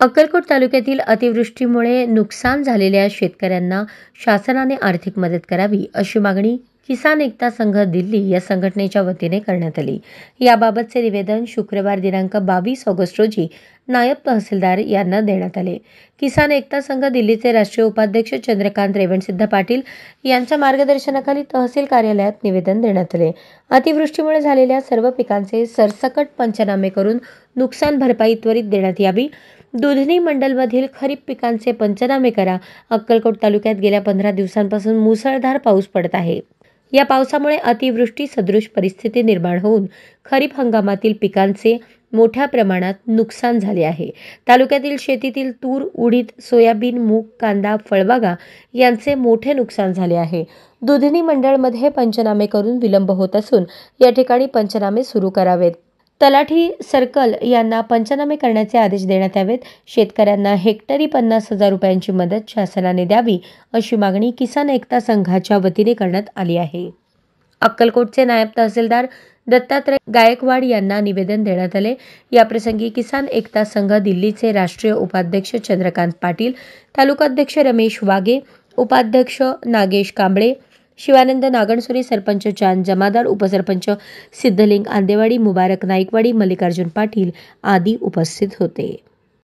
अक्कलकोट तालुक्यातील अतिवृष्टीमुळे नुकसान झालेल्या शेतकऱ्यांना शासनाने आर्थिक मदत करावी अशी मागणी किसान एकता संघ दिल्ली या संघटनेच्या वतीने करण्यात आली। याबाबतचे निवेदन शुक्रवार दिनांक 22 ऑगस्ट रोजी नायब तहसीलदार यांना देण्यात आले। किसान एकता संघ दिल्लीचे राष्ट्रीय उपाध्यक्ष चंद्रकांत रेवणसिद्ध पाटील यांच्या मार्गदर्शनाखाली तहसील कार्यालयात निवेदन देण्यात आले। अतिवृष्टीमुळे झालेल्या सर्व पिकांचे सरसकट पंचनामे करून नुकसान भरपाई त्वरित देण्यात यावी। दुधनी मंडलमधील खरीप पिकांचे पंचनामे करा। अक्कलकोट तालुक्यात गेल्या 15 दिवसांपासून मुसळधार पाऊस पडत आहे। या पावसामुळे अतिवृष्टी सदृश परिस्थिती निर्माण होऊन खरीप हंगामातील पिकांचे मोठ्या प्रमाणात नुकसान झाले आहे। तालुक्यातील शेतीतील तूर, उडीद, सोयाबीन, मूग, कांदा, फळबागा यांचे मोठे नुकसान झाले आहे। दुधनी मंडळमध्ये पंचनामे करून विलंब होत असून या ठिकाणी पंचनामे सुरू करावेत। तलाठी सर्कल यांना पंचनामे करण्याचे आदेश देण्यात यावेत। शेतकऱ्यांना हेक्टरी 50,000 रुपयांची मदत शासनाने द्यावी अशी मागणी किसान एकता संघाच्या वतीने करण्यात आली आहे। अक्कलकोटचे नायब तहसीलदार दत्तात्रय गायकवाड यांना निवेदन देण्यात आले। याप्रसंगी किसान एकता संघ दिल्लीचे राष्ट्रीय उपाध्यक्ष चंद्रकांत पाटील, तालुकाध्यक्ष रमेश वागे, उपाध्यक्ष नागेश कांबळे, शिवानंद नागणसुरी, सरपंच चांद जमादार, उपसरपंच सिद्धलिंग आंदेवाडी, मुबारक नाईकवाडी, मल्लिकार्जुन पाटील आदी उपस्थित होते।